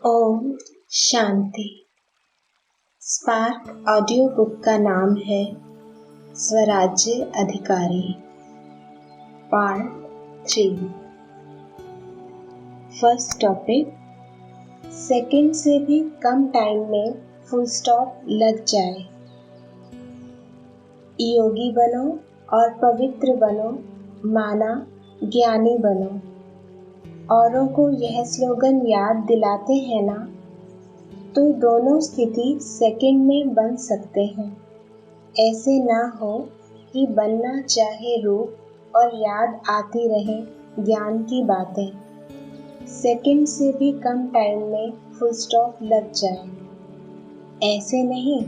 Om Shanti. Spark audio book का नाम है स्वराज्य अधिकारी, पार्ट 3। फर्स्ट टॉपिक, सेकंड से भी कम टाइम में फुल स्टॉप लग जाए। योगी बनो और पवित्र बनो, माना ज्ञानी बनो। औरों को यह स्लोगन याद दिलाते हैं ना, तो दोनों स्थिति सेकंड में बन सकते हैं। ऐसे ना हो कि बनना चाहे रूप और याद आती रहे ज्ञान की बातें। सेकंड से भी कम टाइम में फुल स्टॉप लग जाए। ऐसे नहीं,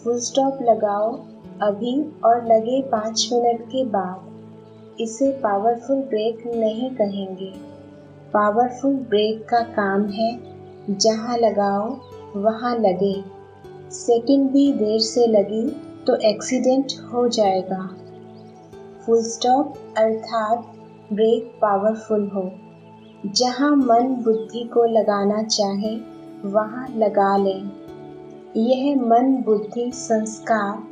फुल स्टॉप लगाओ अभी और लगे 5 मिनट के बाद। इसे पावरफुल ब्रेक नहीं कहेंगे। पावरफुल ब्रेक का काम है जहाँ लगाओ वहाँ लगे। सेकंड भी देर से लगी तो एक्सीडेंट हो जाएगा। फुल स्टॉप अर्थात ब्रेक पावरफुल हो। जहाँ मन बुद्धि को लगाना चाहे वहाँ लगा लें। यह मन बुद्धि संस्कार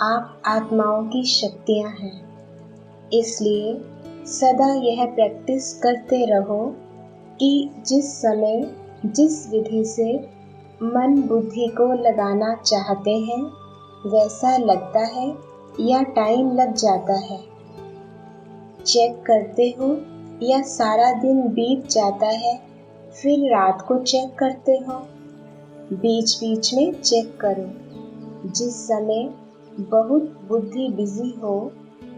आप आत्माओं की शक्तियाँ हैं। इसलिए सदा यह प्रैक्टिस करते रहो कि जिस समय जिस विधि से मन बुद्धि को लगाना चाहते हैं वैसा लगता है या टाइम लग जाता है। चेक करते हो या सारा दिन बीत जाता है फिर रात को चेक करते हो। बीच बीच में चेक करो। जिस समय बहुत बुद्धि बिजी हो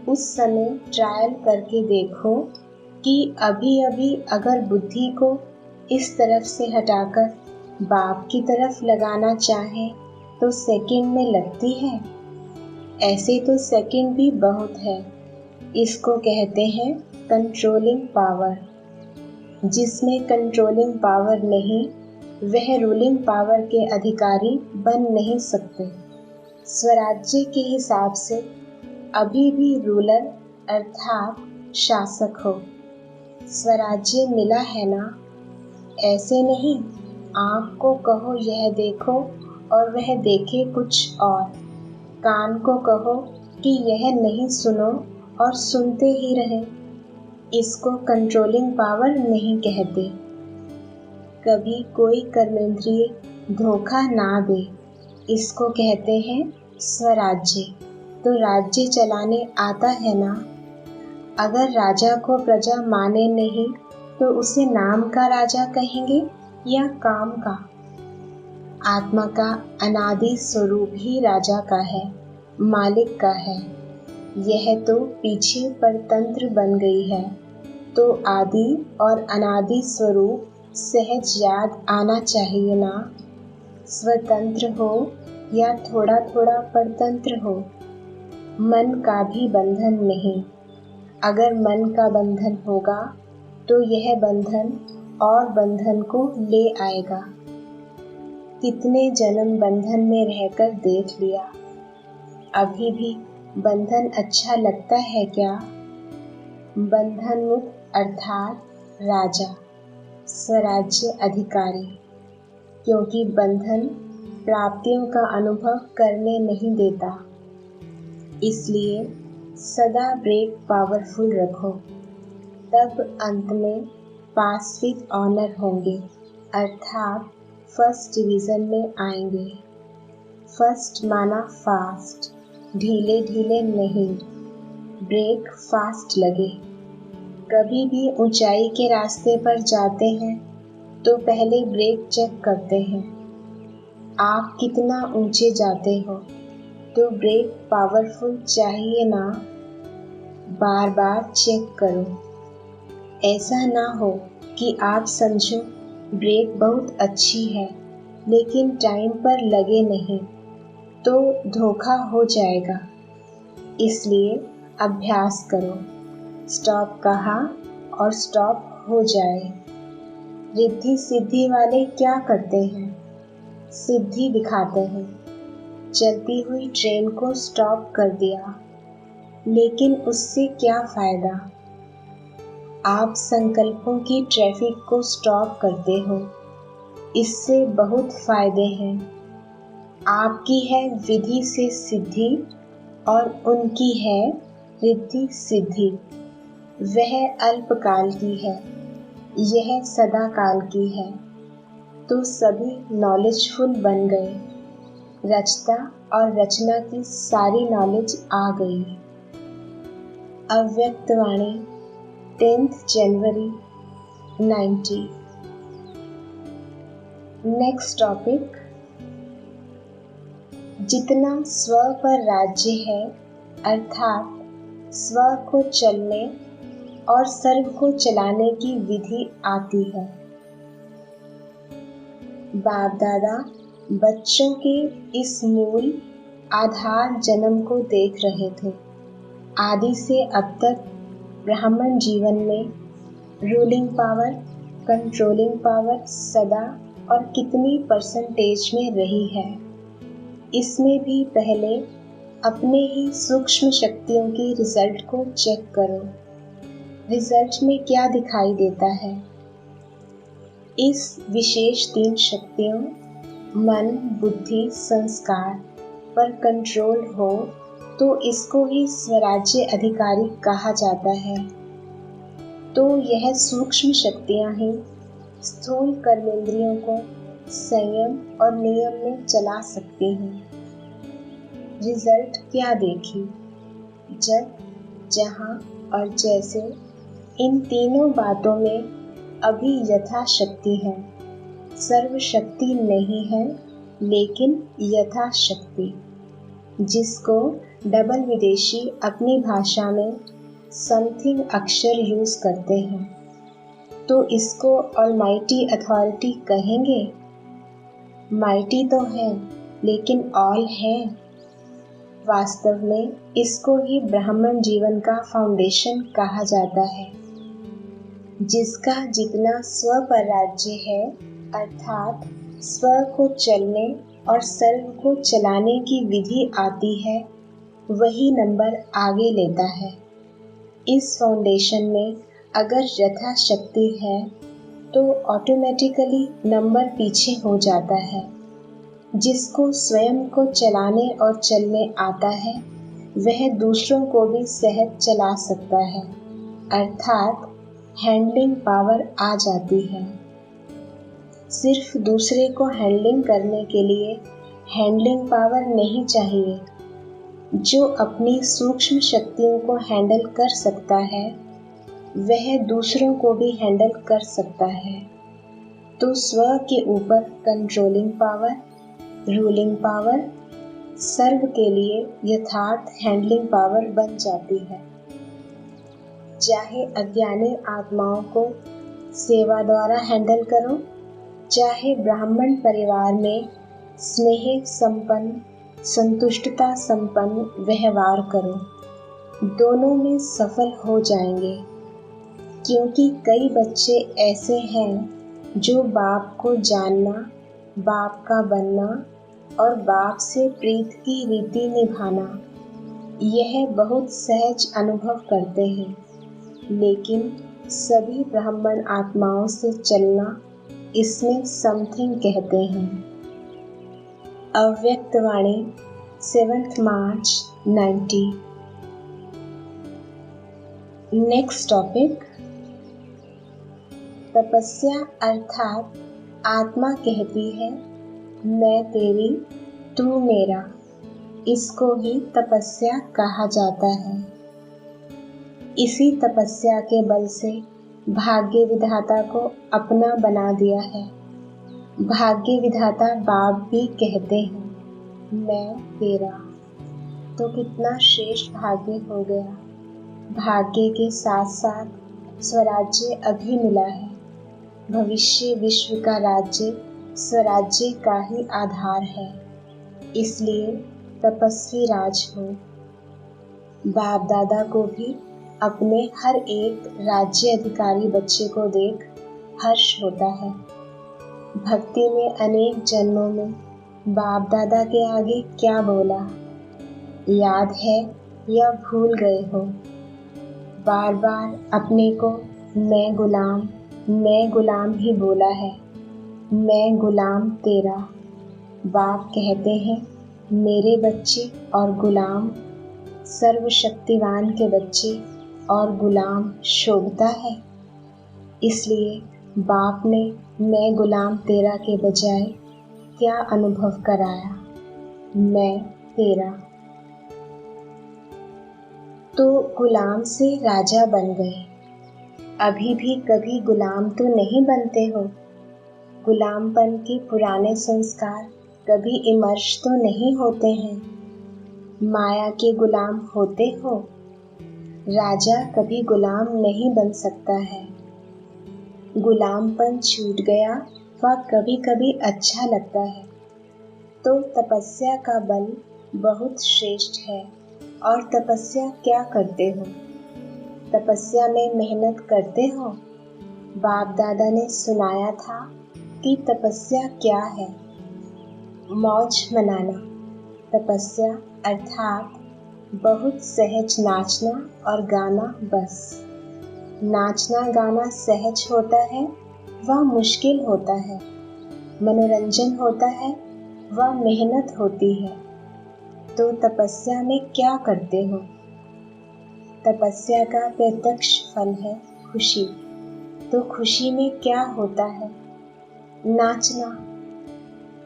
उस समय ट्रायल करके देखो कि अभी अगर बुद्धि को इस तरफ से हटाकर बाप की तरफ लगाना चाहे तो सेकंड में लगती है। ऐसे तो सेकंड भी बहुत है। इसको कहते हैं कंट्रोलिंग पावर। जिसमें कंट्रोलिंग पावर नहीं वह रूलिंग पावर के अधिकारी बन नहीं सकते। स्वराज्य के हिसाब से अभी भी रूलर अर्थात शासक हो। स्वराज्य मिला है ना। ऐसे नहीं, आँख को कहो यह देखो और वह देखे कुछ और। कान को कहो कि यह नहीं सुनो और सुनते ही रहे। इसको कंट्रोलिंग पावर नहीं कहते। कभी कोई कर्मेंद्रिय धोखा ना दे। इसको कहते हैं स्वराज्य। तो राज्य चलाने आता है ना। अगर राजा को प्रजा माने नहीं तो उसे नाम का राजा कहेंगे या काम का। आत्मा का अनादि स्वरूप ही राजा का है, मालिक का है। यह तो पीछे परतंत्र बन गई है। तो आदि और अनादि स्वरूप सहज याद आना चाहिए ना। स्वतंत्र हो या थोड़ा थोड़ा परतंत्र हो, मन का भी बंधन नहीं। अगर मन का बंधन होगा तो यह बंधन और बंधन को ले आएगा। कितने जन्म बंधन में रहकर देख लिया, अभी भी बंधन अच्छा लगता है क्या। बंधन मुक्त अर्थात राजा, स्वराज्य अधिकारी। क्योंकि बंधन प्राप्तियों का अनुभव करने नहीं देता। इसलिए सदा ब्रेक पावरफुल रखो। तब अंत में पास विद ऑनर होंगे अर्थात फर्स्ट डिवीजन में आएंगे। फर्स्ट माना फास्ट, ढीले ढीले नहीं। ब्रेक फास्ट लगे। कभी भी ऊंचाई के रास्ते पर जाते हैं तो पहले ब्रेक चेक करते हैं। आप कितना ऊंचे जाते हो तो ब्रेक पावरफुल चाहिए ना। बार बार चेक करो। ऐसा ना हो कि आप समझो ब्रेक बहुत अच्छी है लेकिन टाइम पर लगे नहीं, तो धोखा हो जाएगा। इसलिए अभ्यास करो। स्टॉप कहा और स्टॉप हो जाए। रिद्धि सिद्धि वाले क्या करते हैं, सिद्धि दिखाते हैं। चलती हुई ट्रेन को स्टॉप कर दिया, लेकिन उससे क्या फायदा। आप संकल्पों की ट्रैफिक को स्टॉप करते हो। इससे बहुत फायदे हैं। आपकी है विधि से सिद्धि और उनकी है रिद्धि सिद्धि। वह अल्पकाल की है, यह सदा काल की है। तो सभी नॉलेजफुल बन गए। रचता और रचना की सारी नॉलेज आ गई। अव्यक्तवाणी 10th जनवरी 90। नेक्स्ट टॉपिक, जितना स्व पर राज्य है अर्थात स्व को चलने और सर्व को चलाने की विधि आती है। बाप दादा बच्चों के इस मूल आधार जन्म को देख रहे थे। आदि से अब तक ब्राह्मण जीवन में रूलिंग पावर, कंट्रोलिंग पावर सदा और कितनी परसेंटेज में रही है। इसमें भी पहले अपने ही सूक्ष्म शक्तियों की रिजल्ट को चेक करो। रिजल्ट में क्या दिखाई देता है? इस विशेष 3 शक्तियों मन, बुद्धि, संस्कार पर कंट्रोल हो तो इसको ही स्वराज्य अधिकारी कहा जाता है। तो यह सूक्ष्म शक्तियां ही स्थूल कर्मेंद्रियों को संयम और नियम में चला सकती हैं। रिजल्ट क्या देखी? जब, जहाँ और जैसे इन तीनों बातों में अभी यथाशक्ति है। सर्वशक्ति नहीं है लेकिन यथाशक्ति, जिसको डबल विदेशी अपनी भाषा में समथिंग अक्षर यूज करते हैं। तो इसको ऑलमाइटी अथॉरिटी कहेंगे? माइटी तो है लेकिन ऑल है। वास्तव में इसको ही ब्राह्मण जीवन का फाउंडेशन कहा जाता है। जिसका जितना स्व पर राज्य है अर्थात स्व को चलने और सर्व को चलाने की विधि आती है, वही नंबर आगे लेता है। इस फाउंडेशन में अगर यथाशक्ति है तो ऑटोमेटिकली नंबर पीछे हो जाता है। जिसको स्वयं को चलाने और चलने आता है वह दूसरों को भी सहज चला सकता है, अर्थात हैंडलिंग पावर आ जाती है। सिर्फ दूसरे को हैंडलिंग करने के लिए हैंडलिंग पावर नहीं चाहिए। जो अपनी सूक्ष्म शक्तियों को हैंडल कर सकता है वह दूसरों को भी हैंडल कर सकता है। तो स्व के ऊपर कंट्रोलिंग पावर, रूलिंग पावर सर्व के लिए यथार्थ हैंडलिंग पावर बन जाती है। चाहे अज्ञानी आत्माओं को सेवा द्वारा हैंडल करो, चाहे ब्राह्मण परिवार में स्नेह संपन्न, संतुष्टता संपन्न व्यवहार करो, दोनों में सफल हो जाएंगे। क्योंकि कई बच्चे ऐसे हैं जो बाप को जानना, बाप का बनना और बाप से प्रीत की रीति निभाना यह बहुत सहज अनुभव करते हैं, लेकिन सभी ब्राह्मण आत्माओं से चलना इसमें समथिंग कहते हैं। अव्यक्तवाणी 7th मार्च 90। नेक्स्ट टॉपिक, तपस्या अर्थात आत्मा कहती है मैं तेरी, तू मेरा। इसको ही तपस्या कहा जाता है। इसी तपस्या के बल से भाग्य विधाता को अपना बना दिया है। भाग्य विधाता बाप भी कहते हैं मैं तेरा। तो कितना श्रेष्ठ भाग्य हो गया। भाग्य के साथ साथ स्वराज्य अभी मिला है। भविष्य विश्व का राज्य स्वराज्य का ही आधार है। इसलिए तपस्वी राज हो। बाप दादा को भी अपने हर एक राज्य अधिकारी बच्चे को देख हर्ष होता है। भक्ति में अनेक जन्मों में बाप दादा के आगे क्या बोला, याद है या भूल गए हो? बार बार अपने को मैं गुलाम ही बोला है। मैं गुलाम तेरा। बाप कहते हैं मेरे बच्चे और गुलाम, सर्वशक्तिवान के बच्चे और गुलाम शोभता है। इसलिए बाप ने मैं गुलाम तेरा के बजाय क्या अनुभव कराया, मैं तेरा। तो गुलाम से राजा बन गए। अभी भी कभी गुलाम तो नहीं बनते हो। गुलामपन के पुराने संस्कार कभी इमर्श तो नहीं होते हैं। माया के गुलाम होते हो। राजा कभी गुलाम नहीं बन सकता है। गुलामपन छूट गया वह कभी कभी अच्छा लगता है। तो तपस्या का बल बहुत श्रेष्ठ है। और तपस्या क्या करते हो? तपस्या में मेहनत करते हो। बाप दादा ने सुनाया था कि तपस्या क्या है। मौज मनाना। तपस्या अर्थात बहुत सहज नाचना और गाना। बस नाचना गाना सहज होता है, वह मुश्किल होता है। मनोरंजन होता है, वह मेहनत होती है। तो तपस्या में क्या करते हो? तपस्या का प्रत्यक्ष फल है खुशी। तो खुशी में क्या होता है? नाचना।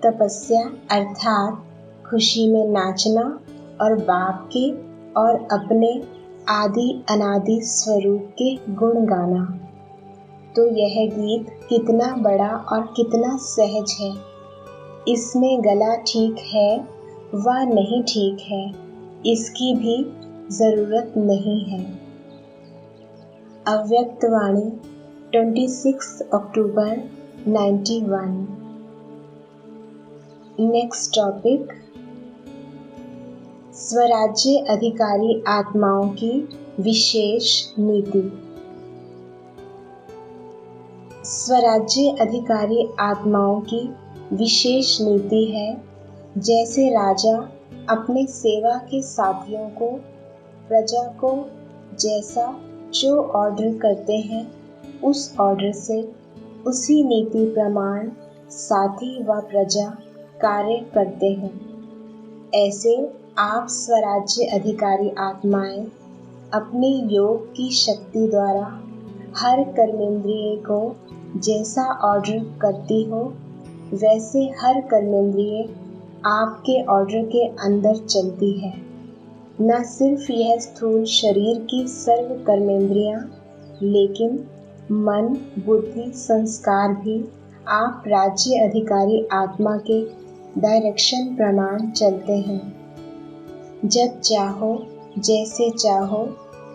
तपस्या अर्थात खुशी में नाचना और बाप के और अपने आदि अनादि स्वरूप के गुण गाना। तो यह गीत कितना बड़ा और कितना सहज है। इसमें गला ठीक है व नहीं ठीक है, इसकी भी जरूरत नहीं है। अव्यक्त वाणी 26 अक्टूबर 91। नेक्स्ट टॉपिक, स्वराज्य अधिकारी आत्माओं की विशेष नीति। स्वराज्य अधिकारी आत्माओं की विशेष नीति है, जैसे राजा अपने सेवा के साथियों को, प्रजा को जैसा जो ऑर्डर करते हैं, उस ऑर्डर से उसी नीति प्रमाण साथी व प्रजा कार्य करते हैं। ऐसे आप स्वराज्य अधिकारी आत्माएं अपने योग की शक्ति द्वारा हर कर्मेंद्रिय को जैसा ऑर्डर करती हो, वैसे हर कर्मेंद्रिय आपके ऑर्डर के अंदर चलती है। न सिर्फ यह स्थूल शरीर की सर्व कर्मेंद्रियां, लेकिन मन, बुद्धि, संस्कार भी आप राज्य अधिकारी आत्मा के डायरेक्शन प्रमाण चलते हैं। जब चाहो, जैसे चाहो,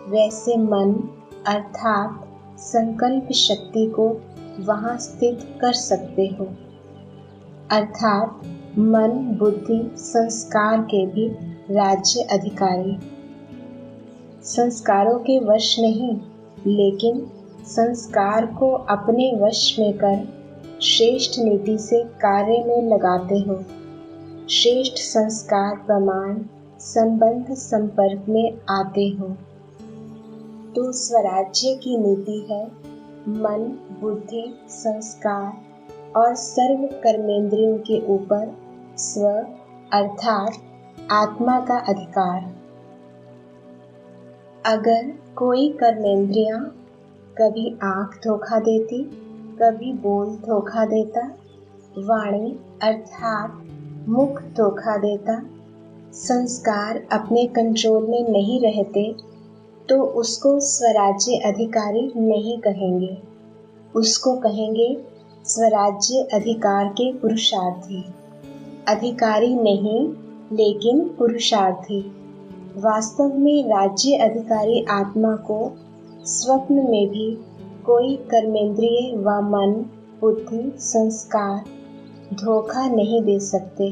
वैसे मन अर्थात संकल्प शक्ति को वहां स्थित कर सकते हो। अर्थात मन, बुद्धि, संस्कार के भी राज्य अधिकारी। संस्कारों के वश नहीं, लेकिन संस्कार को अपने वश में कर श्रेष्ठ नीति से कार्य में लगाते हो। श्रेष्ठ संस्कार प्रमाण संबंध संपर्क में आते हो। तो स्वराज्य की नीति है मन, बुद्धि, संस्कार और सर्व कर्मेंद्रियों के ऊपर स्व अर्थात आत्मा का अधिकार। अगर कोई कर्मेंद्रियां कभी आँख धोखा देती, कभी बोल धोखा देता, वाणी अर्थात मुख धोखा देता, संस्कार अपने कंट्रोल में नहीं रहते, तो उसको स्वराज्य अधिकारी नहीं कहेंगे। उसको कहेंगे स्वराज्य अधिकार के पुरुषार्थी। अधिकारी नहीं, लेकिन पुरुषार्थी। वास्तव में राज्य अधिकारी आत्मा को स्वप्न में भी कोई कर्मेंद्रिय व मन, बुद्धि, संस्कार धोखा नहीं दे सकते,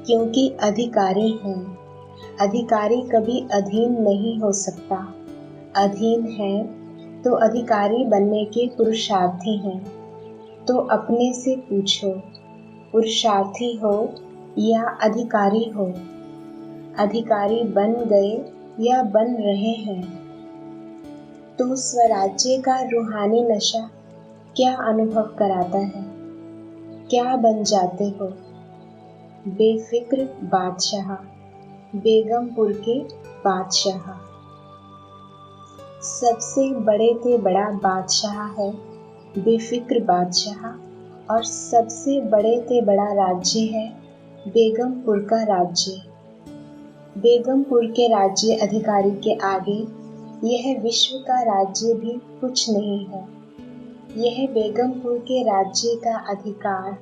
क्योंकि अधिकारी हैं। अधिकारी कभी अधीन नहीं हो सकता। अधीन है तो अधिकारी बनने के पुरुषार्थी हैं। तो अपने से पूछो, पुरुषार्थी हो या अधिकारी हो? अधिकारी बन गए या बन रहे हैं? तो स्वराज्य का रूहानी नशा क्या अनुभव कराता है? क्या बन जाते हो? बेफिक्र बादशाह, बेगमपुर के बादशाह। सबसे बड़े से बड़ा बादशाह है बेफिक्र बादशाह, और सबसे बड़े से बड़ा राज्य है बेगमपुर का राज्य। बेगमपुर के राज्य अधिकारी के आगे यह विश्व का राज्य भी कुछ नहीं है। यह बेगमपुर के राज्य का अधिकार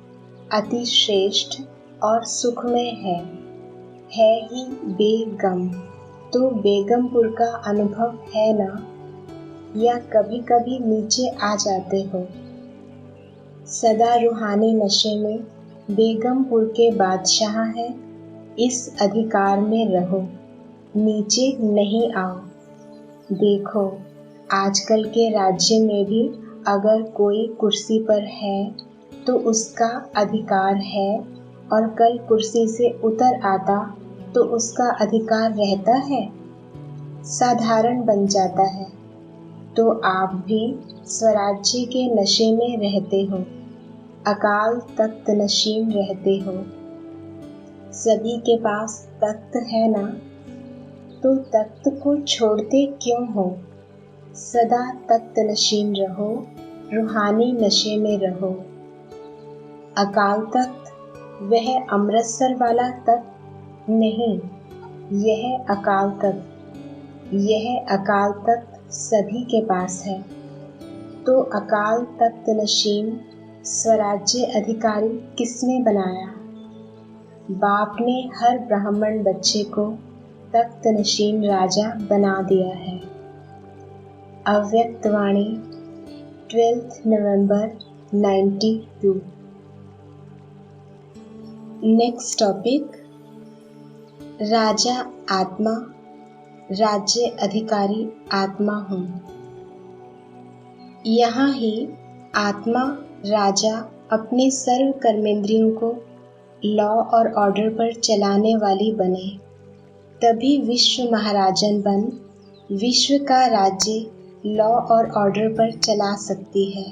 अति श्रेष्ठ और सुखमय है ही बेगम। तो बेगमपुर का अनुभव है ना? या कभी कभी नीचे आ जाते हो? सदा रूहानी नशे में बेगमपुर के बादशाह है, इस अधिकार में रहो, नीचे नहीं आओ। देखो, आजकल के राज्य में भी अगर कोई कुर्सी पर है तो उसका अधिकार है, और कल कुर्सी से उतर आता तो उसका अधिकार रहता है, साधारण बन जाता है। तो आप भी स्वराज्य के नशे में रहते हो, अकाल तख्त नशीन रहते हो। सभी के पास तख्त है ना, तो तख्त को छोड़ते क्यों हो? सदा तख्त नशीन रहो, रूहानी नशे में रहो। अकाल तख्त वह अमृतसर वाला तख्त नहीं, यह अकाल तख्त सभी के पास है। तो अकाल तख्त नशीन स्वराज्य अधिकारी किसने बनाया? बाप ने हर ब्राह्मण बच्चे को तख्त नशीन राजा बना दिया है। अव्यक्तवाणी 12 नवंबर 92। नेक्स्ट टॉपिक, राजा आत्मा, राज्य अधिकारी आत्मा हूँ। यहाँ ही आत्मा राजा अपने सर्व कर्मेंद्रियों को लॉ और ऑर्डर पर चलाने वाली बने, तभी विश्व महाराजन बन विश्व का राज्य लॉ और ऑर्डर पर चला सकती है।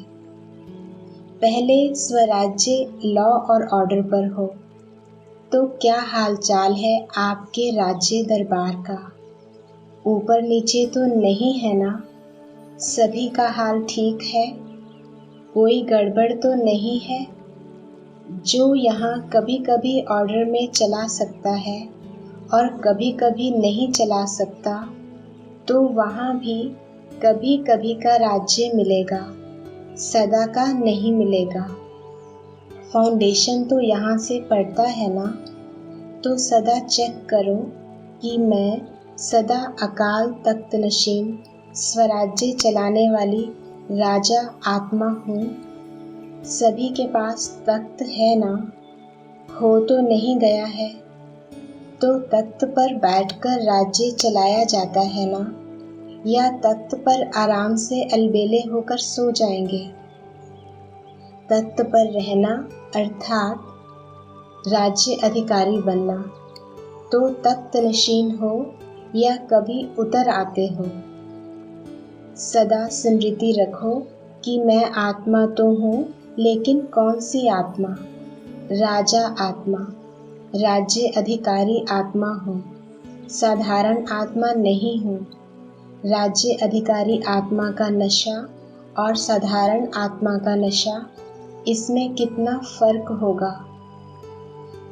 पहले स्वराज्य लॉ और ऑर्डर पर हो तो क्या हालचाल है आपके राज्य दरबार का? ऊपर नीचे तो नहीं है ना? सभी का हाल ठीक है? कोई गड़बड़ तो नहीं है? जो यहाँ कभी कभी ऑर्डर में चला सकता है और कभी कभी नहीं चला सकता, तो वहाँ भी कभी कभी का राज्य मिलेगा, सदा का नहीं मिलेगा। फाउंडेशन तो यहाँ से पड़ता है ना, तो सदा चेक करो कि मैं सदा अकाल तख्त नशीन स्वराज्य चलाने वाली राजा आत्मा हूँ। सभी के पास तख्त है ना? हो तो नहीं गया है? तो तख्त पर बैठकर राज्य चलाया जाता है ना, या तख्त पर आराम से अलबेले होकर सो जाएंगे? तख्त पर रहना अर्थात राज्य अधिकारी बनना। तो तख्त नशीन हो या कभी उतर आते हो, सदा स्मृति रखो कि मैं आत्मा तो हूँ, लेकिन कौन सी आत्मा? राजा आत्मा, राज्य अधिकारी आत्मा हूँ, साधारण आत्मा नहीं हूँ। राज्य अधिकारी आत्मा का नशा और साधारण आत्मा का नशा, इसमें कितना फर्क होगा?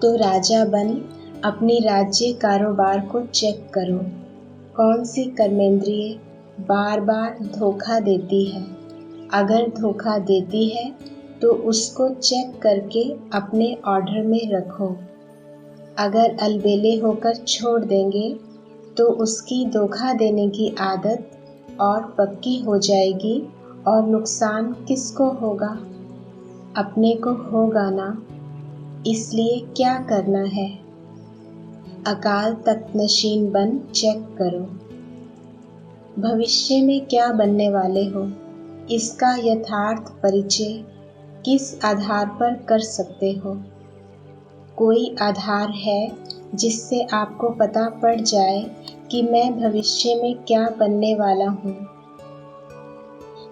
तो राजा बन अपनी राज्य कारोबार को चेक करो, कौन सी कर्मेंद्रिय बार बार धोखा देती है। अगर धोखा देती है तो उसको चेक करके अपने ऑर्डर में रखो। अगर अलबेले होकर छोड़ देंगे तो उसकी धोखा देने की आदत और पक्की हो जाएगी, और नुकसान किसको होगा? अपने को होगा ना। इसलिए क्या करना है? अकाल तख्त नशीन बन चेक करो। भविष्य में क्या बनने वाले हो, इसका यथार्थ परिचय किस आधार पर कर सकते हो? कोई आधार है जिससे आपको पता पड़ जाए कि मैं भविष्य में क्या बनने वाला हूँ?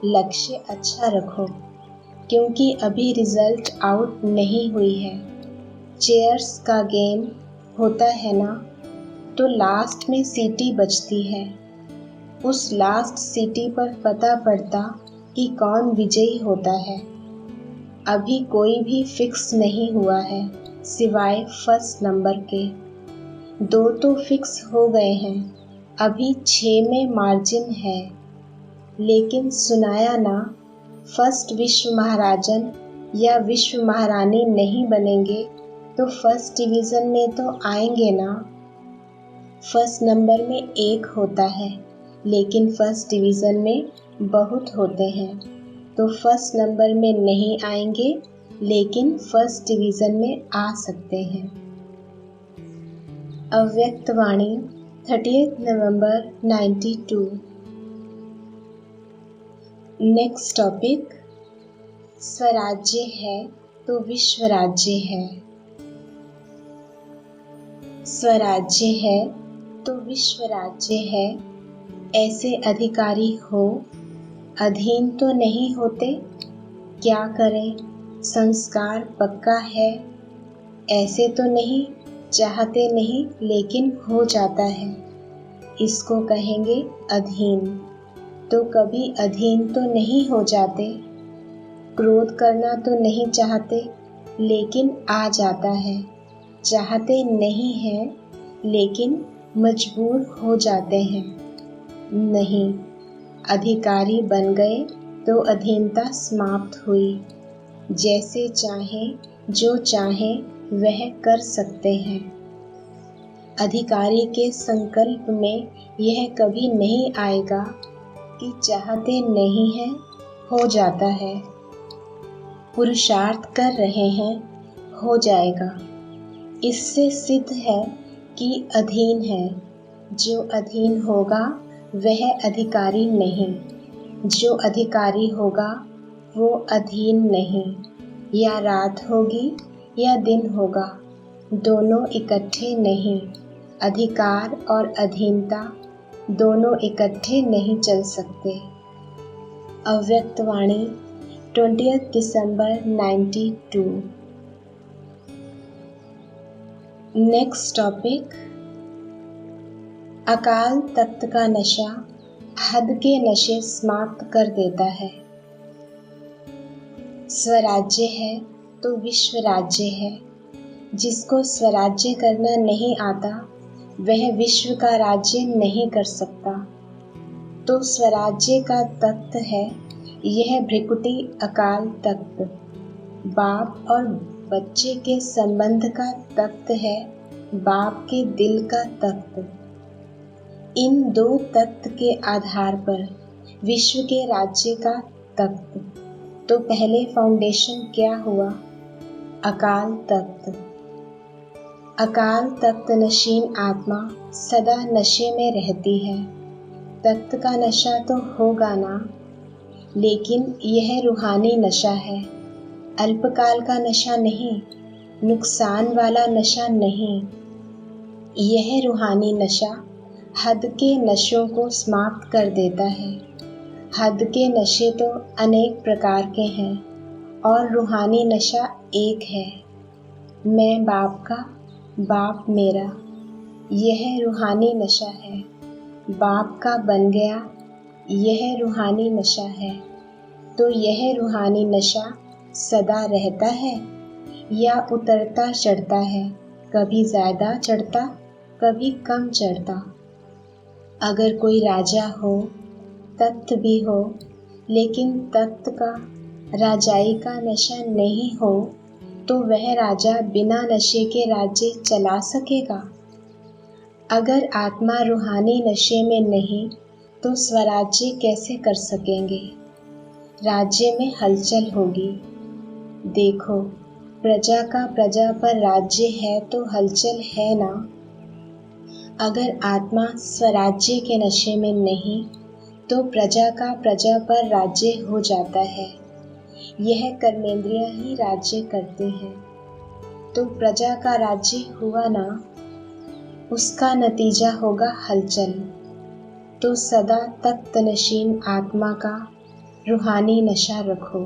लक्ष्य अच्छा रखो, क्योंकि अभी रिजल्ट आउट नहीं हुई है। चेयर्स का गेम होता है ना, तो लास्ट में सीटी बजती है। उस लास्ट सीटी पर पता पड़ता कि कौन विजयी होता है। अभी कोई भी फिक्स नहीं हुआ है सिवाय फर्स्ट नंबर के। 2 तो फिक्स हो गए हैं, अभी 6 में मार्जिन है। लेकिन सुनाया ना, फर्स्ट विश्व महाराजन या विश्व महारानी नहीं बनेंगे तो फर्स्ट डिवीज़न में तो आएंगे ना। फर्स्ट नंबर में 1 होता है, लेकिन फर्स्ट डिवीज़न में बहुत होते हैं, तो फर्स्ट नंबर में नहीं आएंगे, लेकिन फर्स्ट डिवीज़न में आ सकते हैं। अव्यक्त वाणी 30 नवंबर 92। नेक्स्ट टॉपिक, स्वराज्य है तो विश्व राज्य है। स्वराज्य है तो विश्व राज्य है, ऐसे अधिकारी हो, अधीन तो नहीं होते। क्या करें, संस्कार पक्का है, ऐसे तो नहीं, चाहते नहीं लेकिन हो जाता है, इसको कहेंगे अधीन। तो कभी अधीन तो नहीं हो जाते। क्रोध करना तो नहीं चाहते, लेकिन आ जाता है। चाहते नहीं हैं, लेकिन मजबूर हो जाते हैं। नहीं, अधिकारी बन गए तो अधीनता समाप्त हुई। जैसे चाहें, जो चाहें वह कर सकते हैं। अधिकारी के संकल्प में यह कभी नहीं आएगा कि चाहते नहीं हैं, हो जाता है। पुरुषार्थ कर रहे हैं, हो जाएगा। इससे सिद्ध है कि अधीन है। जो अधीन होगा वह अधिकारी नहीं, जो अधिकारी होगा वो अधीन नहीं। या रात होगी या दिन होगा, दोनों इकट्ठे नहीं। अधिकार और अधीनता दोनों इकट्ठे नहीं चल सकते। अव्यक्त वाणी 20 दिसंबर 92। नेक्स्ट टॉपिक, अकाल तख्त का नशा हद के नशे समाप्त कर देता है। स्वराज्य है तो विश्व राज्य है। जिसको स्वराज्य करना नहीं आता वह विश्व का राज्य नहीं कर सकता। तो स्वराज्य का तख्त है यह भृकुटी अकाल तख्त। बाप और बच्चे के संबंध का तख्त है बाप के दिल का तख्त। इन 2 तख्त के आधार पर विश्व के राज्य का तख्त। तो पहले फाउंडेशन क्या हुआ? अकाल तख्त। अकाल तख्त नशीन आत्मा सदा नशे में रहती है। तख्त का नशा तो होगा ना, लेकिन यह रूहानी नशा है, अल्पकाल का नशा नहीं, नुकसान वाला नशा नहीं। यह रूहानी नशा हद के नशों को समाप्त कर देता है। हद के नशे तो अनेक प्रकार के हैं और रूहानी नशा एक है, मैं बाप का, बाप मेरा। यह रूहानी नशा है। बाप का बन गया, यह रूहानी नशा है। तो यह रूहानी नशा सदा रहता है या उतरता चढ़ता है, कभी ज़्यादा चढ़ता कभी कम चढ़ता। अगर कोई राजा हो, तख्त भी हो, लेकिन तख्त का, राजाई का नशा नहीं हो, तो वह राजा बिना नशे के राज्य चला सकेगा? अगर आत्मा रूहानी नशे में नहीं तो स्वराज्य कैसे कर सकेंगे? राज्य में हलचल होगी। देखो, प्रजा का प्रजा पर राज्य है तो हलचल है ना। अगर आत्मा स्वराज्य के नशे में नहीं तो प्रजा का प्रजा पर राज्य हो जाता है। यह कर्मेंद्रियां ही राज्य करती हैं। तो प्रजा का राज्य हुआ ना, उसका नतीजा होगा हलचल। तो सदा तख्त नशीन आत्मा का रूहानी नशा रखो।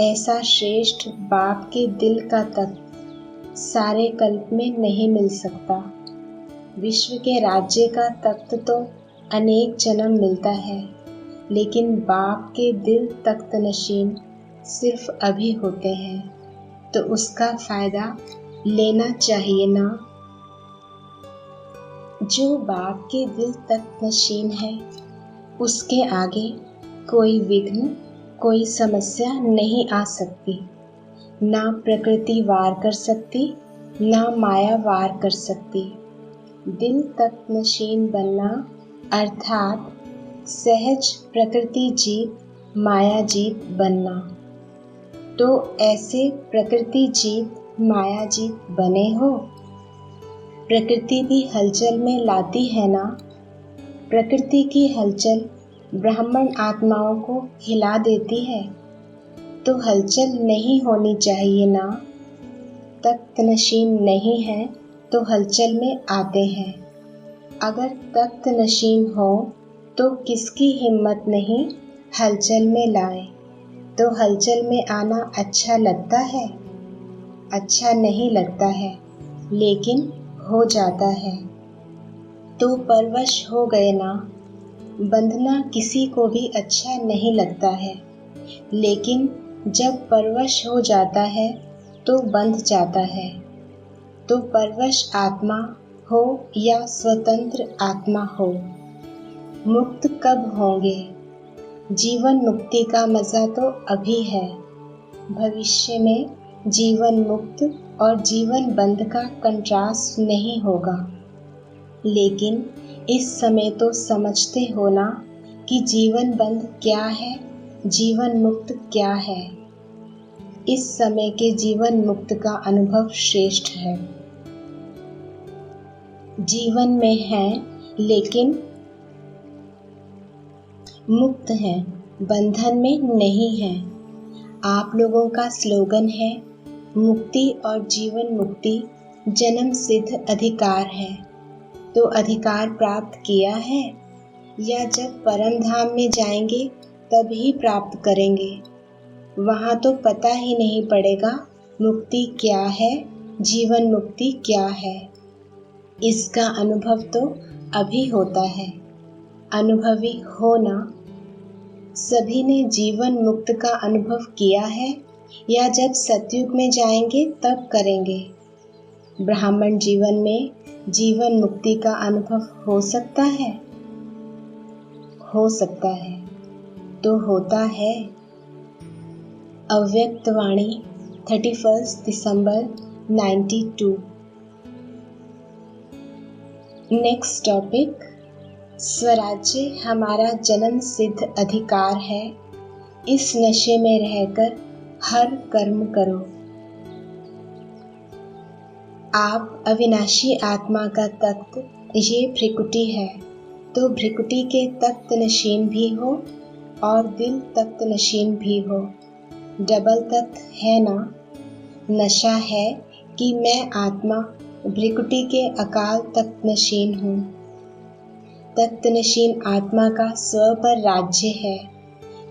ऐसा श्रेष्ठ बाप के दिल का तख्त सारे कल्प में नहीं मिल सकता। विश्व के राज्य का तख्त तो अनेक जन्म मिलता है, लेकिन बाप के दिल तख्त नशीन सिर्फ अभी होते हैं, तो उसका फायदा लेना चाहिए ना। जो बाप के दिल तख्त नशीन है, उसके आगे कोई विघ्न, कोई समस्या नहीं आ सकती। ना प्रकृति वार कर सकती, ना माया वार कर सकती। दिल तख्त नशीन बनना अर्थात सहज प्रकृति जीत माया जीत बनना। तो ऐसे प्रकृति जीत माया जीत बने हो। प्रकृति भी हलचल में लाती है ना। प्रकृति की हलचल ब्राह्मण आत्माओं को हिला देती है, तो हलचल नहीं होनी चाहिए ना। तख्त नशीन नहीं है तो हलचल में आते हैं। अगर तख्त नशीन हो तो किसकी हिम्मत नहीं हलचल में लाए। तो हलचल में आना अच्छा लगता है? अच्छा नहीं लगता है, लेकिन हो जाता है। तो परवश हो गए ना। बंधना किसी को भी अच्छा नहीं लगता है, लेकिन जब परवश हो जाता है तो बंध जाता है। तो परवश आत्मा हो या स्वतंत्र आत्मा हो, मुक्त कब होंगे? जीवन मुक्ति का मज़ा तो अभी है। भविष्य में जीवन मुक्त और जीवन बंध का कंट्रास्ट नहीं होगा। लेकिन इस समय तो समझते हो ना कि जीवन बंध क्या है, जीवन मुक्त क्या है। इस समय के जीवन मुक्त का अनुभव श्रेष्ठ है। जीवन में हैं, लेकिन मुक्त हैं, बंधन में नहीं हैं। आप लोगों का स्लोगन है, मुक्ति और जीवन मुक्ति जन्म सिद्ध अधिकार है। तो अधिकार प्राप्त किया है या जब परम धाम में जाएंगे तब ही प्राप्त करेंगे? वहाँ तो पता ही नहीं पड़ेगा मुक्ति क्या है, जीवन मुक्ति क्या है। इसका अनुभव तो अभी होता है। अनुभवी हो ना। सभी ने जीवन मुक्त का अनुभव किया है या जब सतयुग में जाएंगे तब करेंगे? ब्राह्मण जीवन में जीवन मुक्ति का अनुभव हो सकता है? हो सकता है, तो होता है। अव्यक्त वाणी 31 दिसंबर 92। नेक्स्ट टॉपिक, स्वराज्य हमारा जन्म सिद्ध अधिकार है। इस नशे में रहकर हर कर्म करो। आप अविनाशी आत्मा का तख्त ये भ्रिकुटी है, तो भ्रिकुटी के तख्त नशीन भी हो और दिल तख्त नशीन भी हो। डबल तख्त है ना। नशा है कि मैं आत्मा भ्रिकुटी के अकाल तख्त नशीन हूँ। तख्त नशीन आत्मा का स्व पर राज्य है,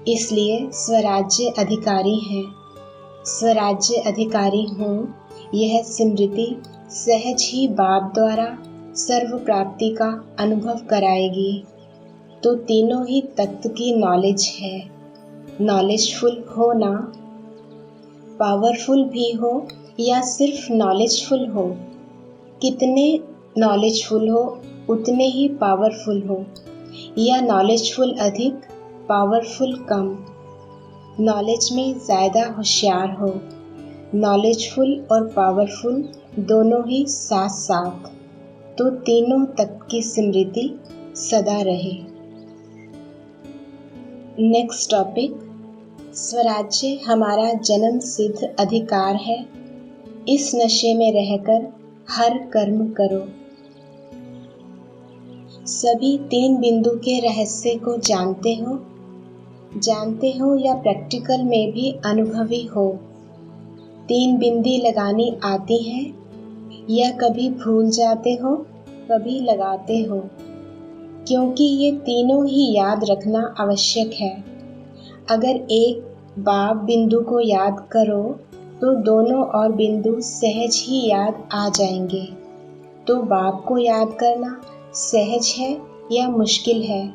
इसलिए स्वराज्य अधिकारी हैं। स्वराज्य अधिकारी हूँ, यह स्मृति सहज ही बाप द्वारा सर्व प्राप्ति का अनुभव कराएगी। तो तीनों ही तत्व की नॉलेज है। नॉलेजफुल हो ना। पावरफुल भी हो या सिर्फ नॉलेजफुल हो। कितने नॉलेजफुल हो उतने ही पावरफुल हो, या नॉलेजफुल अधिक, पावरफुल कम। नॉलेज में ज़्यादा होशियार हो। नॉलेजफुल और पावरफुल दोनों ही साथ साथ, तो तीनों तत्व की स्मृति सदा रहे। नेक्स्ट टॉपिक, स्वराज्य हमारा जन्म सिद्ध अधिकार है। इस नशे में रहकर हर कर्म करो। सभी 3 बिंदु के रहस्य को जानते हो या प्रैक्टिकल में भी अनुभवी हो। 3 बिंदी लगानी आती है या कभी भूल जाते हो, कभी लगाते हो, क्योंकि ये तीनों ही याद रखना आवश्यक है। अगर एक बाप बिंदु को याद करो तो दोनों और बिंदु सहज ही याद आ जाएंगे। तो बाप को याद करना सहज है या मुश्किल है?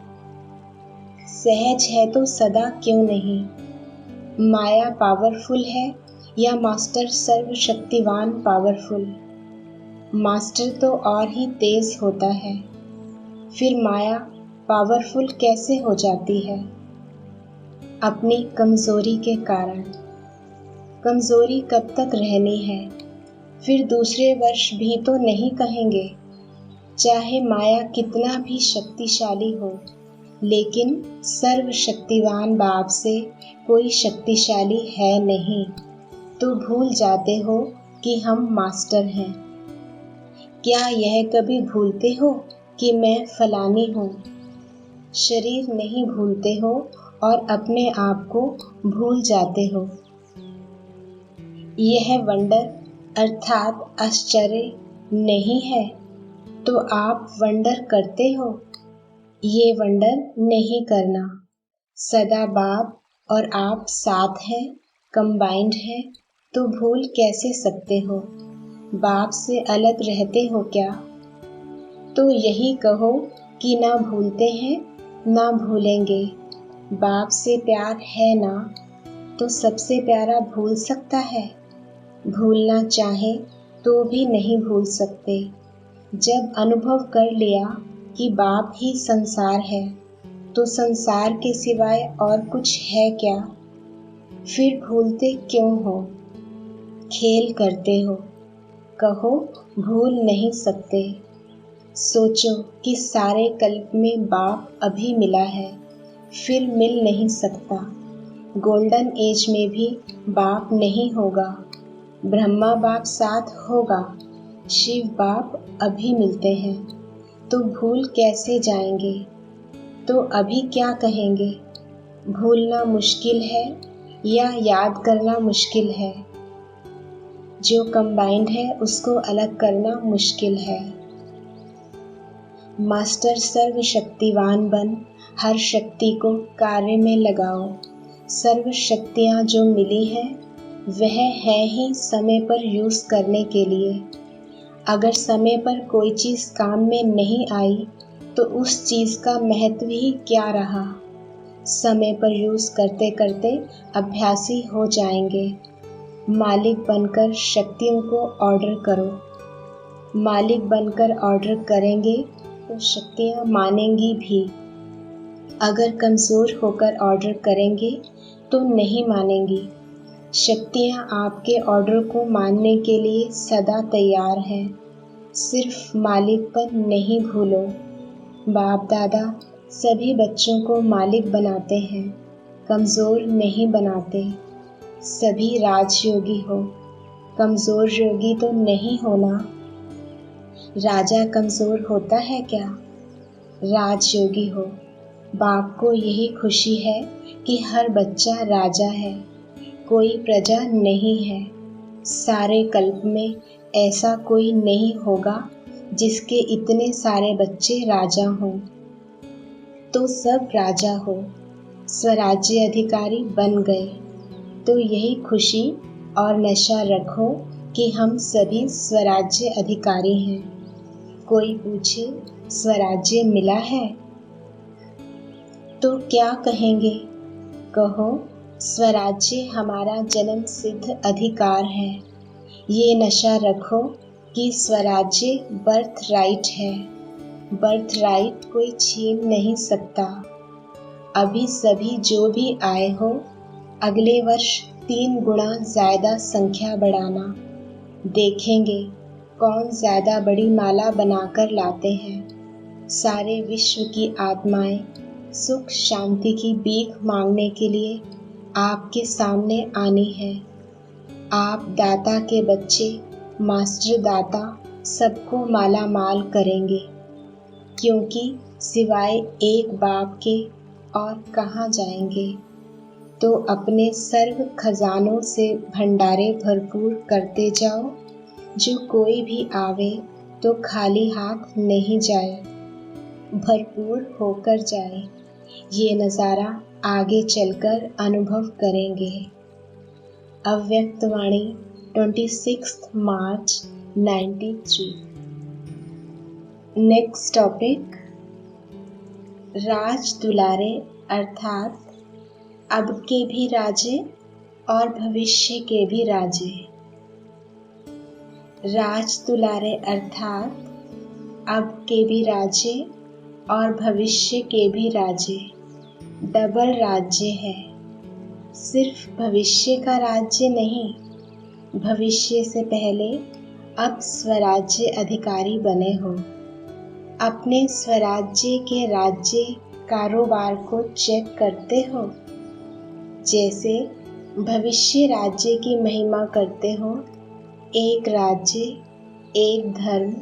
सहज है तो सदा क्यों नहीं? माया पावरफुल है या मास्टर सर्वशक्तिवान पावरफुल? मास्टर तो और ही तेज होता है, फिर माया पावरफुल कैसे हो जाती है? अपनी कमजोरी के कारण। कमजोरी कब तक रहनी है? फिर दूसरे वर्ष भी तो नहीं कहेंगे। चाहे माया कितना भी शक्तिशाली हो, लेकिन सर्वशक्तिवान बाप से कोई शक्तिशाली है नहीं। तो भूल जाते हो कि हम मास्टर हैं। क्या यह कभी भूलते हो कि मैं फलानी हूँ? शरीर नहीं भूलते हो और अपने आप को भूल जाते हो। यह वंडर अर्थात आश्चर्य नहीं है तो आप वंडर करते हो। ये वंडर नहीं करना। सदा बाप और आप साथ हैं, कंबाइंड हैं, तो भूल कैसे सकते हो? बाप से अलग रहते हो क्या? तो यही कहो कि ना भूलते हैं ना भूलेंगे। बाप से प्यार है ना, तो सबसे प्यारा भूल सकता है? भूलना चाहे तो भी नहीं भूल सकते। जब अनुभव कर लिया कि बाप ही संसार है, तो संसार के सिवाय और कुछ है क्या? फिर भूलते क्यों हो? खेल करते हो। कहो भूल नहीं सकते। सोचो कि सारे कल्प में बाप अभी मिला है, फिर मिल नहीं सकता। गोल्डन एज में भी बाप नहीं होगा। ब्रह्मा बाप साथ होगा, शिव बाप अभी मिलते हैं, तो भूल कैसे जाएंगे? तो अभी क्या कहेंगे? भूलना मुश्किल है या याद करना मुश्किल है? जो कंबाइंड है उसको अलग करना मुश्किल है। मास्टर सर्वशक्तिवान बन हर शक्ति को कार्य में लगाओ। सर्व शक्तियाँ जो मिली हैं वह है ही समय पर यूज करने के लिए। अगर समय पर कोई चीज काम में नहीं आई तो उस चीज का महत्व ही क्या रहा? समय पर यूज करते करते अभ्यासी हो जाएंगे। मालिक बनकर शक्तियों को ऑर्डर करो। मालिक बनकर ऑर्डर करेंगे तो शक्तियाँ मानेंगी भी। अगर कमजोर होकर ऑर्डर करेंगे तो नहीं मानेंगी। शक्तियाँ आपके ऑर्डर को मानने के लिए सदा तैयार हैं। सिर्फ मालिकपन नहीं भूलो। बाप दादा सभी बच्चों को मालिक बनाते हैं, कमजोर नहीं बनाते। सभी राजयोगी हो, कमजोर योगी तो नहीं होना। राजा कमजोर होता है क्या? राजयोगी हो। बाप को यही खुशी है कि हर बच्चा राजा है, कोई प्रजा नहीं है। सारे कल्प में ऐसा कोई नहीं होगा जिसके इतने सारे बच्चे राजा हों। तो सब राजा हो, स्वराज्य अधिकारी बन गए। तो यही खुशी और नशा रखो कि हम सभी स्वराज्य अधिकारी हैं। कोई पूछे स्वराज्य मिला है तो क्या कहेंगे? कहो स्वराज्य हमारा जन्म सिद्ध अधिकार है। ये नशा रखो कि स्वराज्य बर्थ राइट है। बर्थ राइट कोई छीन नहीं सकता। अभी सभी जो भी आए हो, अगले वर्ष 3 गुना ज्यादा संख्या बढ़ाना। देखेंगे कौन ज्यादा बड़ी माला बनाकर लाते हैं। सारे विश्व की आत्माएं सुख शांति की भीख मांगने के लिए आपके सामने आनी है। आप दाता के बच्चे, मास्टर दाता सबको माला माल करेंगे, क्योंकि सिवाय एक बाप के और कहाँ जाएंगे। तो अपने सर्व खजानों से भंडारे भरपूर करते जाओ। जो कोई भी आवे तो खाली हाथ नहीं जाए, भरपूर होकर जाए। ये नज़ारा आगे चलकर अनुभव करेंगे। अव्यक्तवाणी 26 मार्च 93। नेक्स्ट टॉपिक, राज दुलारे अर्थात अब के भी राजे और भविष्य के भी राजे। राज दुलारे अर्थात अब के भी राजे और भविष्य के भी राजे। डबल राज्य है, सिर्फ भविष्य का राज्य नहीं, भविष्य से पहले अब स्वराज्य अधिकारी बने हो। अपने स्वराज्य के राज्य कारोबार को चेक करते हो। जैसे भविष्य राज्य की महिमा करते हो, एक राज्य, एक धर्म,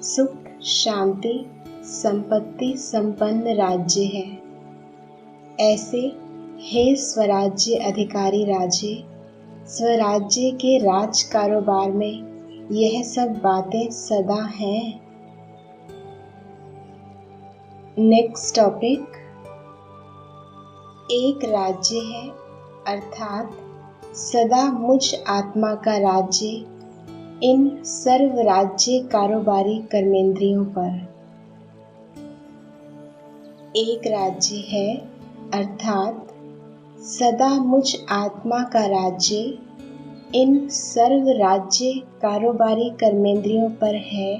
सुख शांति संपत्ति संपन्न राज्य है। ऐसे हे स्वराज्य अधिकारी राजे, स्वराज्य के राज कारोबार में यह सब बातें सदा हैं। नेक्स्ट टॉपिक, एक राज्य है अर्थात सदा मुझ आत्मा का राज्य इन सर्व राज्य कारोबारी कर्मेंद्रियों पर। एक राज्य है अर्थात सदा मुझ आत्मा का राज्य इन सर्व राज्य कारोबारी कर्मेंद्रियों पर है।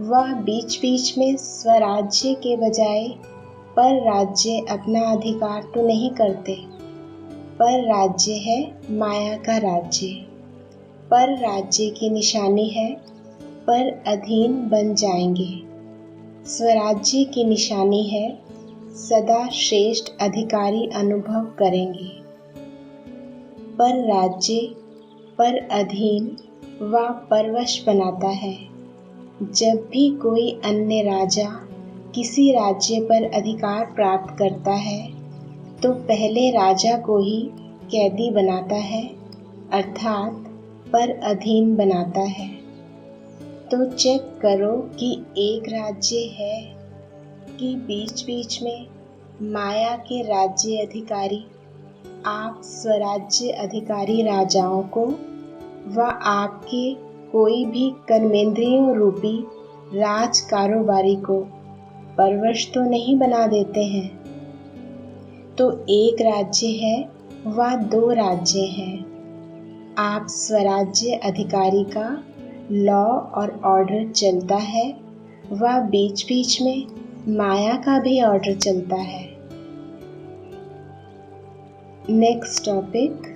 वह बीच बीच में स्वराज्य के बजाय पर राज्य अपना अधिकार तो नहीं करते। पर राज्य है माया का राज्य। पर राज्य की निशानी है पर अधीन बन जाएंगे। स्वराज्य की निशानी है सदा श्रेष्ठ अधिकारी अनुभव करेंगे। पर राज्य पर अधीन व परवश बनाता है। जब भी कोई अन्य राजा किसी राज्य पर अधिकार प्राप्त करता है तो पहले राजा को ही कैदी बनाता है अर्थात पर अधीन बनाता है। तो चेक करो कि एक राज्य है कि बीच बीच में माया के राज्य अधिकारी आप स्वराज्य अधिकारी राजाओं को व आपके कोई भी कर्मेंद्रियों रूपी राज कारोबारी को परवश तो नहीं बना देते हैं। तो एक राज्य है व दो राज्य हैं। आप स्वराज्य अधिकारी का लॉ और ऑर्डर चलता है व बीच बीच में माया का भी ऑर्डर चलता है। नेक्स्ट टॉपिक,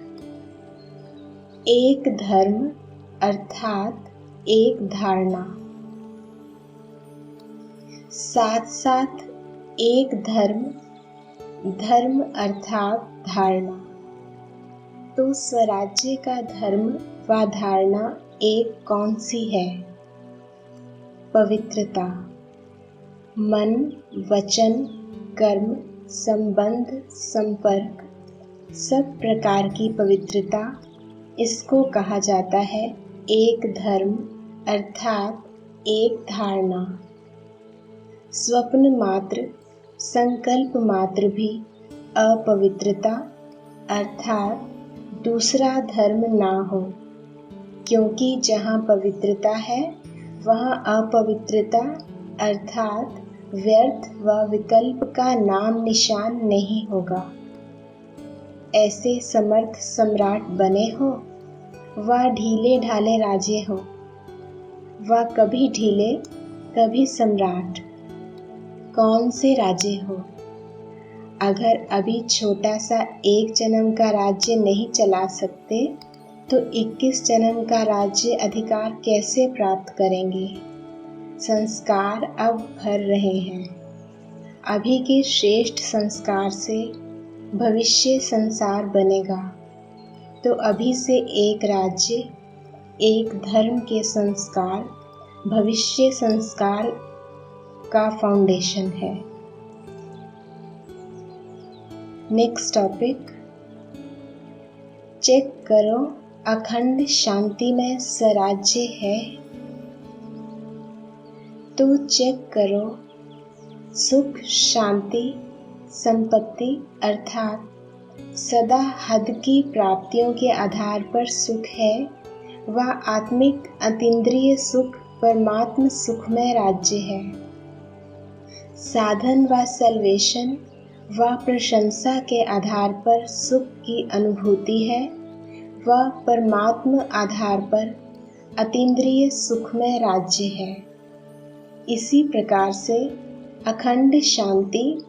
एक धर्म अर्थात एक धारणा। साथ साथ एक धर्म, धर्म अर्थात धारणा। तो स्वराज्य का धर्म व धारणा एक कौन सी है? पवित्रता, मन वचन कर्म संबंध संपर्क सब प्रकार की पवित्रता, इसको कहा जाता है एक धर्म अर्थात एक धारणा। स्वप्न मात्र संकल्प मात्र भी अपवित्रता अर्थात दूसरा धर्म ना हो, क्योंकि जहाँ पवित्रता है वहाँ अपवित्रता अर्थात व्यर्थ व विकल्प का नाम निशान नहीं होगा। ऐसे समर्थ सम्राट बने हो व ढीले ढाले राजे हो व कभी ढीले कभी सम्राट, कौन से राजे हो? अगर अभी छोटा सा एक जन्म का राज्य नहीं चला सकते तो 21 जन्म का राज्य अधिकार कैसे प्राप्त करेंगे? संस्कार अब भर रहे हैं। अभी के श्रेष्ठ संस्कार से भविष्य संसार बनेगा। तो अभी से एक राज्य एक धर्म के संस्कार भविष्य संस्कार का फाउंडेशन है। नेक्स्ट टॉपिक, चेक करो अखंड शांति में स्वराज्य है। तो चेक करो सुख शांति संपत्ति अर्थात सदा हद की प्राप्तियों के आधार पर सुख है, वह आत्मिक अतीन्द्रिय सुख परमात्म सुखमय राज्य है। साधन व सल्वेशन व प्रशंसा के आधार पर सुख की अनुभूति है, वह परमात्म आधार पर अतीन्द्रिय सुखमय राज्य है। इसी प्रकार से अखंड शांति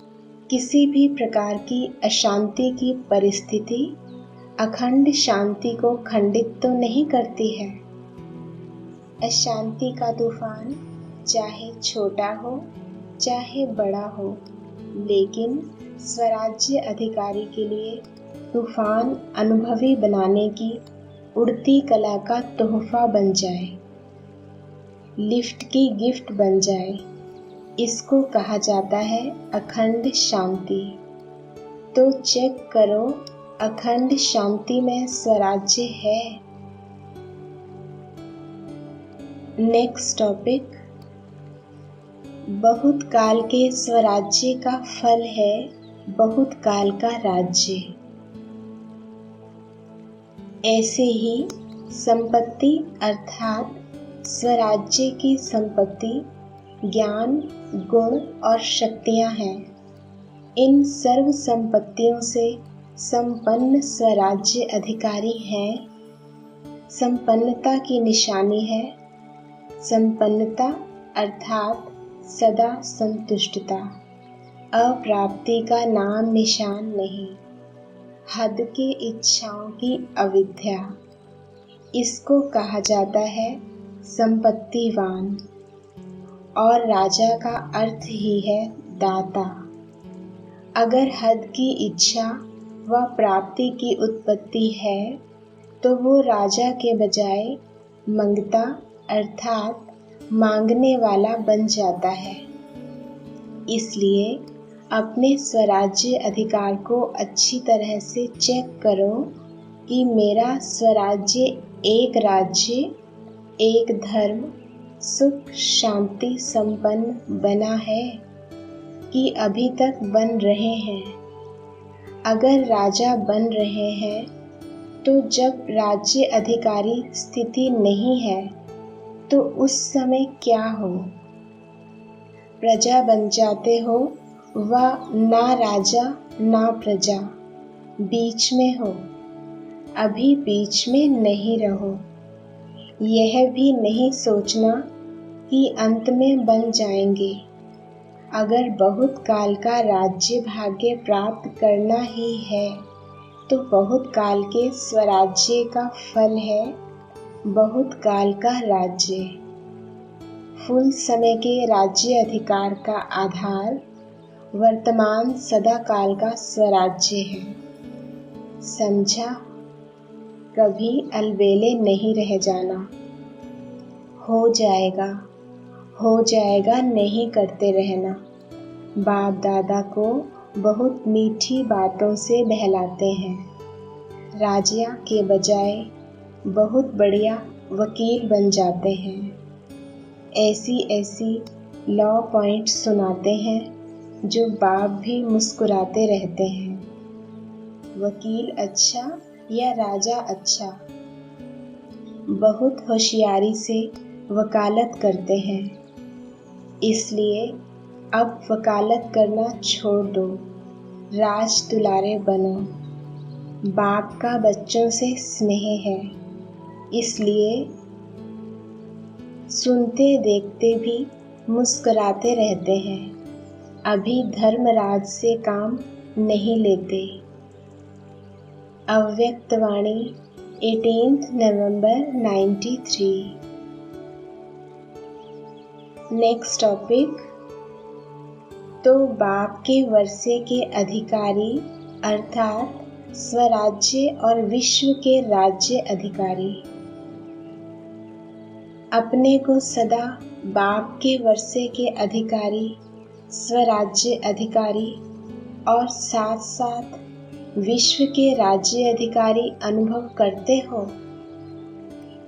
किसी भी प्रकार की अशांति की परिस्थिति अखंड शांति को खंडित तो नहीं करती है। अशांति का तूफान चाहे छोटा हो चाहे बड़ा हो, लेकिन स्वराज्य अधिकारी के लिए तूफान अनुभवी बनाने की उड़ती कला का तोहफा बन जाए, लिफ्ट की गिफ्ट बन जाए, इसको कहा जाता है अखंड शांति। तो चेक करो अखंड शांति में स्वराज्य है। नेक्स्ट टॉपिक, बहुत काल के स्वराज्य का फल है बहुत काल का राज्य। ऐसे ही संपत्ति अर्थात स्वराज्य की संपत्ति ज्ञान, गुण और शक्तियाँ हैं। इन सर्व संपत्तियों से संपन्न स्वराज्य अधिकारी हैं। संपन्नता की निशानी है संपन्नता अर्थात सदा संतुष्टता, अप्राप्ति का नाम निशान नहीं, हद की इच्छाओं की अविद्या, इसको कहा जाता है संपत्तिवान। और राजा का अर्थ ही है दाता। अगर हद की इच्छा व प्राप्ति की उत्पत्ति है तो वो राजा के बजाय मंगता अर्थात मांगने वाला बन जाता है। इसलिए अपने स्वराज्य अधिकार को अच्छी तरह से चेक करो कि मेरा स्वराज्य एक राज्य, एक धर्म, सुख शांति संपन्न बना है कि अभी तक बन रहे हैं। अगर राजा बन रहे हैं तो जब राज्य अधिकारी स्थिति नहीं है तो उस समय क्या हो? प्रजा बन जाते हो व ना राजा ना प्रजा, बीच में हो। अभी बीच में नहीं रहो। यह भी नहीं सोचना कि अंत में बन जाएंगे। अगर बहुत काल का राज्य भाग्य प्राप्त करना ही है तो बहुत काल के स्वराज्य का फल है बहुत काल का राज्य। फुल समय के राज्य अधिकार का आधार वर्तमान सदा काल का स्वराज्य है। समझा? कभी अलबेले नहीं रह जाना। हो जाएगा नहीं करते रहना। बाप दादा को बहुत मीठी बातों से बहलाते हैं। राजा के बजाय बहुत बढ़िया वकील बन जाते हैं। ऐसी लॉ पॉइंट सुनाते हैं जो बाप भी मुस्कुराते रहते हैं। वकील अच्छा या राजा अच्छा? बहुत होशियारी से वकालत करते हैं। इसलिए अब वकालत करना छोड़ दो, राज दुलारे बनो। बाप का बच्चों से स्नेह है, इसलिए सुनते देखते भी मुस्कुराते रहते हैं। अभी धर्मराज से काम नहीं लेते। अव्यक्तवाणी 18 नवंबर 93। नेक्स्ट टॉपिक, तो बाप के वर्षे के अधिकारी अर्थात स्वराज्य और विश्व के राज्य अधिकारी। अपने को सदा बाप के वर्षे के अधिकारी, स्वराज्य अधिकारी और साथ साथ विश्व के राज्य अधिकारी अनुभव करते हो,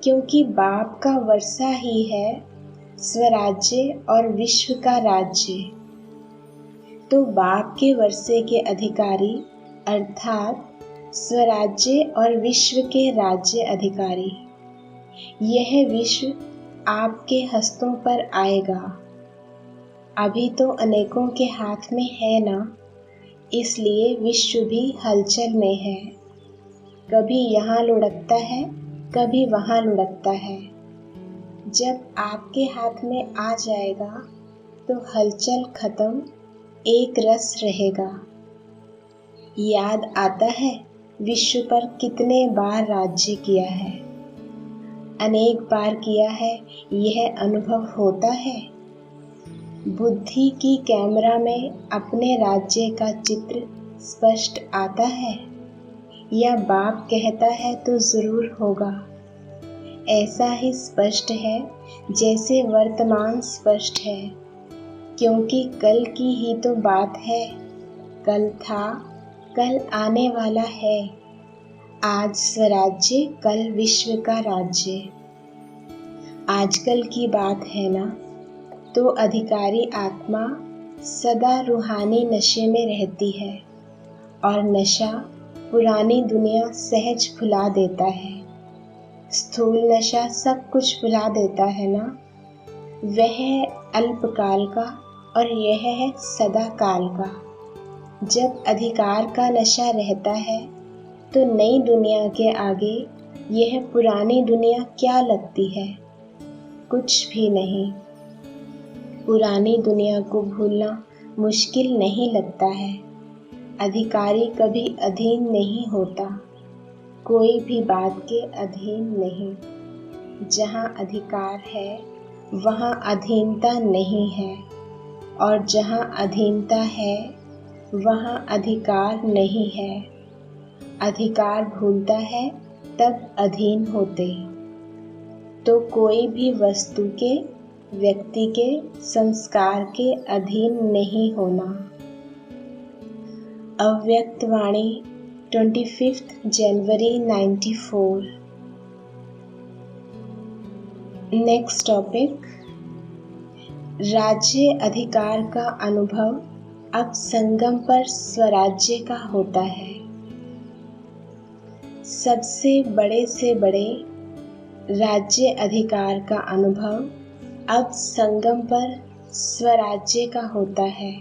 क्योंकि बाप का वर्षा ही है स्वराज्य और विश्व का राज्य। तो बाप के वर्षे के अधिकारी अर्थात स्वराज्य और विश्व के राज्य अधिकारी। यह विश्व आपके हस्तों पर आएगा। अभी तो अनेकों के हाथ में है ना, इसलिए विश्व भी हलचल में है। कभी यहाँ लुढ़कता है, कभी वहाँ लुढ़कता है। जब आपके हाथ में आ जाएगा तो हलचल खत्म, एक रस रहेगा। याद आता है विश्व पर कितने बार राज्य किया है, अनेक बार किया है, यह अनुभव होता है। बुद्धि की कैमरा में अपने राज्य का चित्र स्पष्ट आता है, या बाप कहता है तो जरूर होगा। ऐसा ही स्पष्ट है जैसे वर्तमान स्पष्ट है, क्योंकि कल की ही तो बात है। कल था, कल आने वाला है। आज स्वराज्य, कल विश्व का राज्य। आजकल की बात है ना, तो अधिकारी आत्मा सदा रूहानी नशे में रहती है और नशा पुरानी दुनिया सहज भुला देता है। स्थूल नशा सब कुछ भुला देता है ना। वह है अल्पकाल का और यह है सदा काल का। जब अधिकार का नशा रहता है तो नई दुनिया के आगे यह पुरानी दुनिया क्या लगती है? कुछ भी नहीं। पुरानी दुनिया को भूलना मुश्किल नहीं लगता है। अधिकारी कभी अधीन नहीं होता, कोई भी बात के अधीन नहीं। जहाँ अधिकार है वहाँ अधीनता नहीं है, और जहाँ अधीनता है वहाँ अधिकार नहीं है। अधिकार भूलता है तब अधीन होते। तो कोई भी वस्तु के, व्यक्ति के, संस्कार के अधीन नहीं होना। अव्यक्त वाणी 25 जनवरी 94। नेक्स्ट टॉपिक, राज्य अधिकार का अनुभव अब संगम पर स्वराज्य का होता है। सबसे बड़े से बड़े राज्य अधिकार का अनुभव अब संगम पर स्वराज्य का होता है।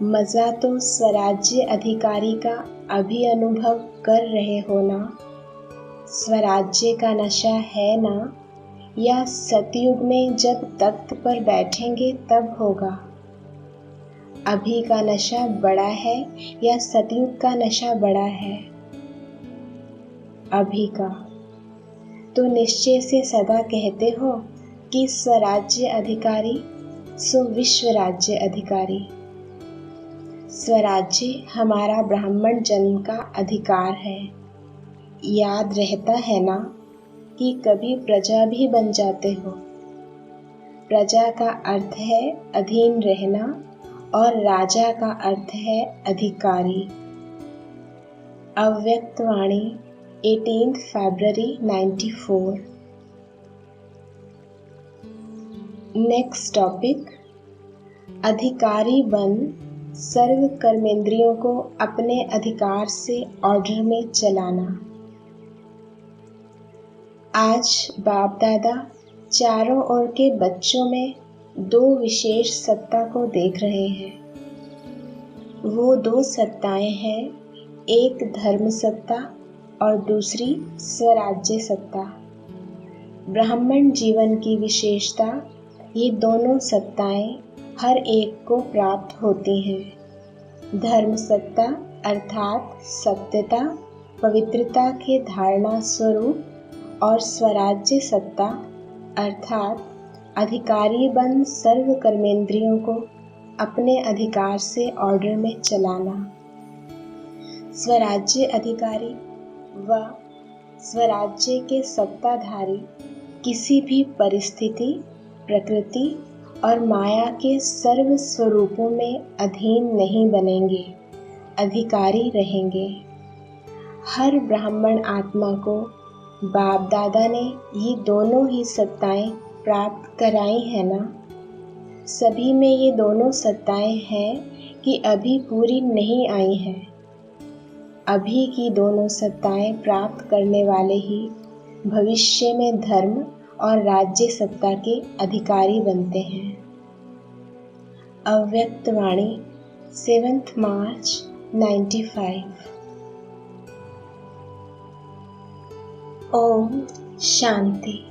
मज़ा तो स्वराज्य अधिकारी का अभी अनुभव कर रहे हो ना। स्वराज्य का नशा है ना, या सतयुग में जब तख्त पर बैठेंगे तब होगा? अभी का नशा बड़ा है या सतयुग का नशा बड़ा है? अभी का। तो निश्चय से सदा कहते हो कि स्वराज्य अधिकारी सो विश्व राज्य अधिकारी। स्वराज्य हमारा ब्राह्मण जन्म का अधिकार है। याद रहता है ना कि कभी प्रजा भी बन जाते हो। प्रजा का अर्थ है अधीन रहना और राजा का अर्थ है अधिकारी। अव्यक्त वाणी 18 फरवरी 94। नेक्स्ट टॉपिक, अधिकारी बन सर्व कर्मेंद्रियों को अपने अधिकार से ऑर्डर में चलाना। आज बाप दादा चारों ओर के बच्चों में दो विशेष सत्ता को देख रहे हैं। वो दो सत्ताएं हैं, एक धर्म सत्ता और दूसरी स्वराज्य सत्ता। ब्राह्मण जीवन की विशेषता, ये दोनों सत्ताएं हर एक को प्राप्त होती हैं। धर्म सत्ता अर्थात सत्यता, पवित्रता के धारणा स्वरूप, और स्वराज्य सत्ता अर्थात अधिकारी बन सर्व कर्मेंद्रियों को अपने अधिकार से ऑर्डर में चलाना। स्वराज्य अधिकारी व स्वराज्य के सत्ताधारी किसी भी परिस्थिति, प्रकृति और माया के सर्व स्वरूपों में अधीन नहीं बनेंगे, अधिकारी रहेंगे। हर ब्राह्मण आत्मा को बाप दादा ने ये दोनों ही सत्ताएं प्राप्त कराई है ना। सभी में ये दोनों सत्ताएं हैं कि अभी पूरी नहीं आई हैं। अभी की दोनों सत्ताएं प्राप्त करने वाले ही भविष्य में धर्म और राज्य सत्ता के अधिकारी बनते हैं। अव्यक्तवाणी 7 मार्च 95। ओम शांति।